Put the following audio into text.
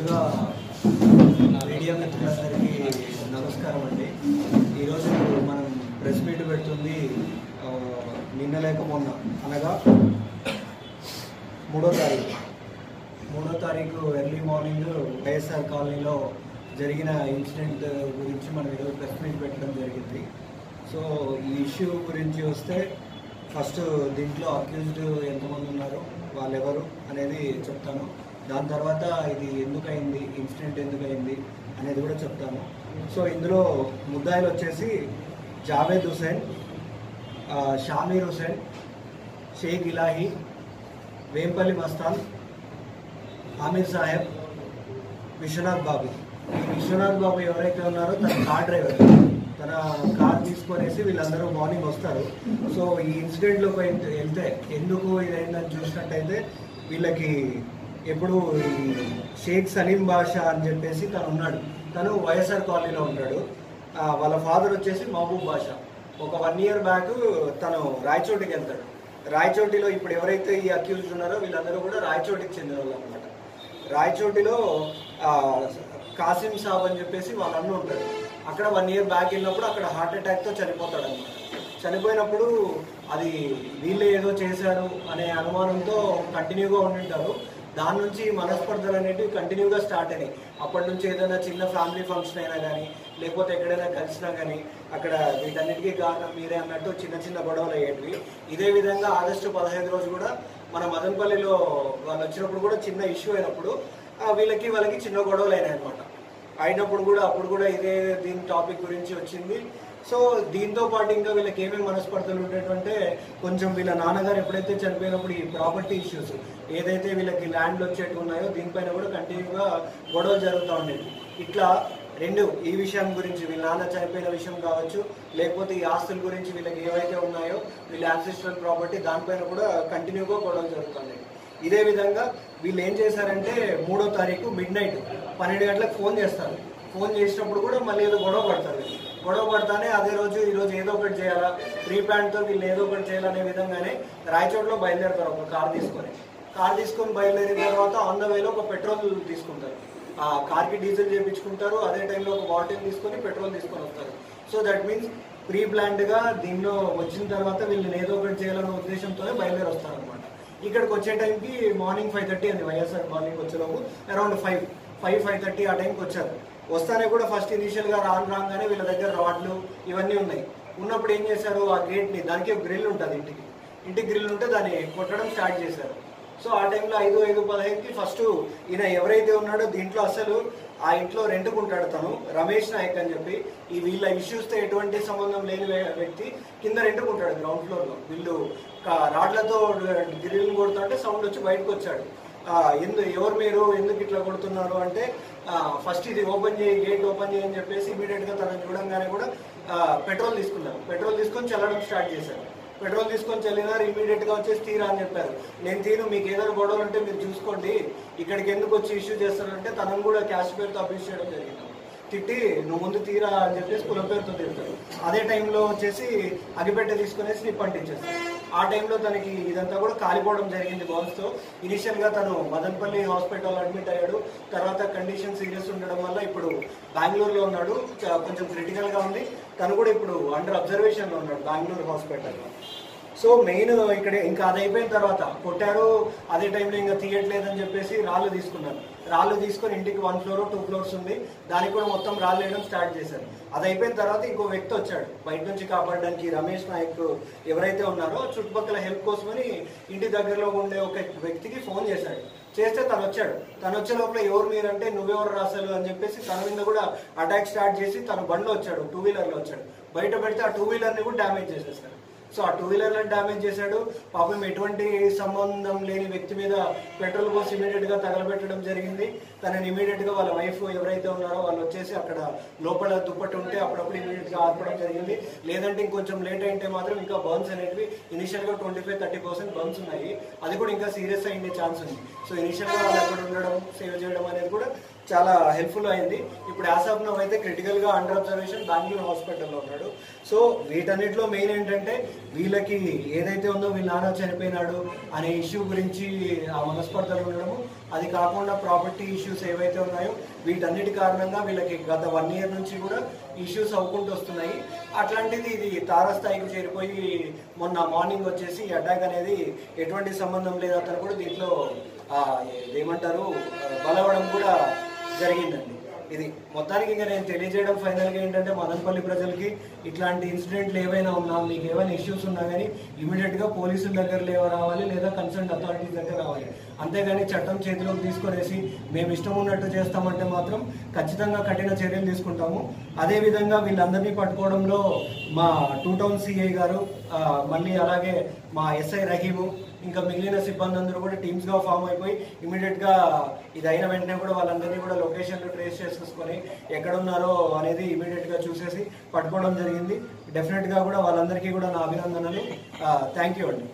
ముందుగా మీడియా మిత్రులందరికీ నమస్కారం అండి. ఈరోజు మనం ప్రెస్ మీట్ పెడుతుంది నిన్న లేక మొన్న, అనగా 3వ తారీఖు ఎర్లీ మార్నింగ్ వైఎస్ఆర్ కాలనీలో జరిగిన ఇన్సిడెంట్ గురించి మనం ఈరోజు ప్రెస్ మీట్ పెట్టడం జరిగింది. సో ఈ ఇష్యూ గురించి వస్తే ఫస్ట్ దీంట్లో అక్యూజ్డ్ ఎంతమంది ఉన్నారు, వాళ్ళు ఎవరు అనేది చెప్తాను. దాని తర్వాత ఇది ఎందుకయింది, ఇన్సిడెంట్ ఎందుకయింది అనేది కూడా చెప్తాను. సో ఇందులో ముద్దాయిలు వచ్చేసి జావేద్ హుసేన్, షామీర్ హుసేన్, షేక్ ఇలాహీ, వేంపల్లి మస్తాన్, ఆమిర్ సాహెబ్, విశ్వనాథ్ బాబు. ఈ విశ్వనాథ్ బాబు ఎవరైతే ఉన్నారో తన కార్ డ్రైవర్, తన కార్ తీసుకొనేసి వీళ్ళందరూ మార్నింగ్ వస్తారు. సో ఈ ఇన్సిడెంట్లోకి వెళ్తే ఎందుకు ఇదైందని చూసినట్టయితే వీళ్ళకి ఎప్పుడు ఈ షేక్ సలీం బాషా అని చెప్పేసి తను ఉన్నాడు. తను వైఎస్ఆర్ కాలనీలో ఉంటాడు. వాళ్ళ ఫాదర్ వచ్చేసి మహబూబ్ బాషా. ఒక 1 year బ్యాక్ తను రాయచోటికి వెళ్తాడు. రాయచోటిలో ఇప్పుడు ఎవరైతే ఈ అక్యూజ్డ్ ఉన్నారో వీళ్ళందరూ కూడా రాయచోటికి చెందిన వాళ్ళు అనమాట. రాయచోటిలో కాసిం సాబ్ అని చెప్పేసి వాళ్ళ అన్న ఉంటాడు. అక్కడ 1 year బ్యాక్ వెళ్ళినప్పుడు అక్కడ హార్ట్ అటాక్తో చనిపోతాడు అనమాట. చనిపోయినప్పుడు అది వీళ్ళే ఏదో చేశారు అనే అనుమానంతో కంటిన్యూగా ఉండింటారు. దాని నుంచి మనస్పర్ధలు అనేటివి కంటిన్యూగా స్టార్ట్ అయినాయి. అప్పటి నుంచి ఏదైనా చిన్న ఫ్యామిలీ ఫంక్షన్ అయినా కానీ, లేకపోతే ఎక్కడైనా కలిసినా కానీ అక్కడ వీటన్నిటికీ కారణం మీరే అన్నట్టు చిన్న చిన్న గొడవలు అయ్యేటివి. ఇదే విధంగా ఆగస్టు 15 రోజు కూడా మన మదనపల్లిలో వాళ్ళు వచ్చినప్పుడు కూడా చిన్న ఇష్యూ అయినప్పుడు వాళ్ళకి చిన్న గొడవలు అయినాయి అనమాట. అయినప్పుడు కూడా అప్పుడు కూడా ఇదే దీని టాపిక్ గురించి వచ్చింది. సో దీంతో పాటు ఇంకా వీళ్ళకి ఏమేమి మనస్పర్ధలు ఉండేటంటే, కొంచెం వీళ్ళ నాన్నగారు ఎప్పుడైతే చనిపోయినప్పుడు ఈ ప్రాపర్టీ ఇష్యూస్ ఏదైతే వీళ్ళకి ల్యాండ్లు వచ్చేట్టు ఉన్నాయో దీనిపైన కూడా కంటిన్యూగా గొడవలు జరుగుతూ ఉండేవి. ఇట్లా ఈ విషయం గురించి, వీళ్ళ నాన్న చనిపోయిన విషయం కావచ్చు, లేకపోతే ఈ ఆస్తుల గురించి వీళ్ళకి ఏవైతే ఉన్నాయో వీళ్ళ యాన్సిస్ట్రల్ ప్రాపర్టీ, దానిపైన కూడా కంటిన్యూగా గొడవలు జరుగుతున్నాయి. ఇదే విధంగా వీళ్ళు ఏం చేశారంటే 3వ తారీఖు midnight 12 గంటలకు ఫోన్ చేస్తారు. ఫోన్ చేసినప్పుడు కూడా మళ్ళీ ఏదో గొడవ పడతానే అదే రోజు ఈరోజు ఏదో ఒకటి చేయాలా, ప్రీ ప్లాన్తో వీళ్ళు ఏదో ఒకటి చేయాలనే విధంగానే రాయచోట్లో బయలుదేరుతారు. ఒక కార్ తీసుకొని బయలుదేరిన తర్వాత ఆన్ ద వేలో ఒక పెట్రోల్ తీసుకుంటారు. ఆ కార్కి డీజిల్ చేయించుకుంటారు. అదే టైంలో ఒక బాటిల్ తీసుకొని పెట్రోల్ తీసుకొని వస్తారు. సో దట్ మీన్స్ ప్రీ ప్లాన్డ్గా దీనిలో వచ్చిన తర్వాత వీళ్ళని ఏదో ఒకటి చేయాలన్న ఉద్దేశంతోనే బయలుదేరి వస్తారు అనమాట. ఇక్కడికి వచ్చే టైంకి మార్నింగ్ 5:30 అండి. వైఎస్ఆర్ మార్నింగ్ వచ్చేలోపు అరౌండ్ 5:30 ఆ టైంకి వచ్చారు. వస్తానే కూడా ఫస్ట్ ఇనీషియల్గా రాగానే వీళ్ళ దగ్గర రాడ్లు ఇవన్నీ ఉన్నాయి. ఉన్నప్పుడు ఏం చేశారు, ఆ గేట్ని, దానికి గ్రిల్ ఉంటుంది, ఇంటికి గ్రిల్ ఉంటే దాన్ని కొట్టడం స్టార్ట్ చేశారు. సో ఆ టైంలో 5:15కి ఫస్ట్ ఈయన ఎవరైతే ఉన్నాడో దీంట్లో అసలు ఆ ఇంట్లో రెంట్కుంటాడు తను, రమేష్ నాయక్ అని చెప్పి, ఈ వీళ్ళ ఇష్యూస్తో ఎటువంటి సంబంధం లేని వ్యక్తి కింద రెంట్కుంటాడు గ్రౌండ్ ఫ్లోర్లో. వీళ్ళు రాడ్లతో గ్రిల్ కొడుతుంటే సౌండ్ వచ్చి బయటకు వచ్చాడు. ఎవరు మీరు, ఎందుకు ఇట్లా కొడుతున్నారు అంటే, ఫస్ట్ ఇది ఓపెన్ చేయి, గేట్ ఓపెన్ చేయి అని చెప్పేసి ఇమీడియట్గా తనని చూడంగానే కూడా పెట్రోల్ తీసుకున్నారు. పెట్రోల్ తీసుకొని చల్లడం స్టార్ట్ చేశారు. పెట్రోల్ తీసుకొని చల్లినారు. ఇమీడియట్గా వచ్చేసి తీరా అని చెప్పారు. నేను తీరు, మీకు ఏదైనా గొడవలు ఉంటే మీరు చూసుకోండి, ఇక్కడికి ఎందుకు వచ్చి ఇష్యూ చేస్తారంటే తనను కూడా క్యాష్ పేరుతో అబ్యూస్ చేయడం జరిగింది. తిట్టి నువ్వు ముందు తీరా అని చెప్పేసి కుల పేరుతో తిడతారు. అదే టైంలో వచ్చేసి అగిపెట్టె తీసుకునేసి నిప్పు అంటించేస్తారు. ఆ టైంలో తనకి ఇదంతా కూడా కాలిపోవడం జరిగింది బాల్స్తో. ఇనిషియల్గా తను మదనపల్లి హాస్పిటల్ అడ్మిట్ అయ్యాడు. తర్వాత కండిషన్ సీరియస్ ఉండడం వల్ల ఇప్పుడు బెంగళూరులో ఉన్నాడు. కొంచెం క్రిటికల్గా ఉంది. తను కూడా ఇప్పుడు అండర్ అబ్జర్వేషన్లో ఉన్నాడు బెంగళూరు హాస్పిటల్లో. సో మెయిన్ ఇక్కడ ఇంకా అది అయిపోయిన తర్వాత కొట్టారు. అదే టైంలో ఇంకా తీయట్లేదని చెప్పేసి రాళ్ళు తీసుకున్నారు. రాళ్ళు తీసుకొని ఇంటికి 1 floor 2 floors ఉంది, దానికి కూడా మొత్తం రాళ్ళు వేయడం స్టార్ట్ చేశారు. అది అయిపోయిన తర్వాత ఇంకో వ్యక్తి వచ్చాడు బయట నుంచి కాపాడడానికి. రమేష్ నాయక్ ఎవరైతే ఉన్నారో చుట్టుపక్కల హెల్ప్ కోసమని ఇంటి దగ్గరలో ఉండే ఒక వ్యక్తికి ఫోన్ చేశాడు. చేస్తే తను వచ్చే లోపల ఎవరు మీరంటే, నువ్వెవరు రాసలు అని చెప్పేసి తన మీద కూడా అటాక్ స్టార్ట్ చేసి తన బండిలో వచ్చాడు, 2 wheelerలో వచ్చాడు. బయట పెడితే ఆ 2 wheelerని కూడా డ్యామేజ్ చేసేసాడు. సో ఆ 2 wheelerలను డ్యామేజ్ చేశాడు. పాపం ఎటువంటి సంబంధం లేని వ్యక్తి మీద పెట్రోల్ పోసి ఇమీడియట్గా తగలబెట్టడం జరిగింది. తనని ఇమీడియట్గా వాళ్ళ వైఫ్ ఎవరైతే ఉన్నారో వాళ్ళు వచ్చేసి అక్కడ లోపల దుప్పటి ఉంటే అప్పుడప్పుడు ఇమీడియట్గా ఆర్పడం జరిగింది. లేదంటే ఇంకొంచెం లేట్ అయితే మాత్రం ఇంకా బర్న్స్ అనేటివి ఇనిషియల్గా 25-30% బర్న్స్ ఉన్నాయి. అది కూడా ఇంకా సీరియస్ అయ్యే ఛాన్స్ ఉంది. సో ఇనిషియల్గా వాళ్ళు అక్కడ ఉండడం, సేవ్ చేయడం అనేది కూడా చాలా హెల్ప్ఫుల్ అయింది. ఇప్పుడు యాజ్ ఆఫ్ నౌ అయితే క్రిటికల్గా అండర్ అబ్జర్వేషన్ బెంగళూరు హాస్పిటల్లో ఉన్నాడు. సో వీటన్నిటిలో మెయిన్ ఏంటంటే వీళ్ళకి ఏదైతే ఉందో వీళ్ళ నాన్న చనిపోయినాడు అనే ఇష్యూ గురించి ఆ మనస్పర్ధలు ఉండడము, అది కాకుండా ప్రాపర్టీ ఇష్యూస్ ఏవైతే ఉన్నాయో వీటన్నిటి కారణంగా వీళ్ళకి గత 1 year నుంచి కూడా ఇష్యూస్ అవ్వుకుంటూ వస్తున్నాయి. అట్లాంటిది ఇది తారస్థాయికి చేరిపోయి మొన్న మార్నింగ్ వచ్చేసి అటాక్ అనేది ఎటువంటి సంబంధం లేదు అతను కూడా దీంట్లో ఏమంటారు బలవడం కూడా జరిగిందండి. ఇది మొత్తానికి ఇంకా నేను తెలియజేయడం ఫైనల్గా ఏంటంటే మదనపల్లి ప్రజలకి ఇట్లాంటి ఇన్సిడెంట్లు ఏవైనా ఉన్నా, మీకు ఏమైనా ఇష్యూస్ ఉన్నా కానీ ఇమీడియట్గా పోలీసుల దగ్గర రావాలి, లేదా కన్సర్న్ అథారిటీస్ దగ్గర రావాలి. అంతేగాని చట్టం చేతిలోకి తీసుకొనేసి మేము ఇష్టం ఉన్నట్టు చేస్తామంటే మాత్రం ఖచ్చితంగా కఠిన చర్యలు తీసుకుంటాము. అదేవిధంగా వీళ్ళందరినీ పట్టుకోవడంలో మా 2 టౌన్ సిఐ గారు, మళ్ళీ అలాగే మా ఎస్ఐ రహీము, ఇంకా మిగిలిన సిబ్బంది అందరూ కూడా టీమ్స్గా ఫామ్ అయిపోయి ఇమీడియట్గా ఇది అయిన వెంటనే కూడా వాళ్ళందరినీ కూడా లొకేషన్లు ట్రేస్ చేసుకొని ఎక్కడున్నారో అనేది ఇమీడియట్గా చూసేసి పట్టుకోవడం జరిగింది. డెఫినెట్గా కూడా వాళ్ళందరికీ కూడా నా అభినందనలు. థ్యాంక్ యూ అండి.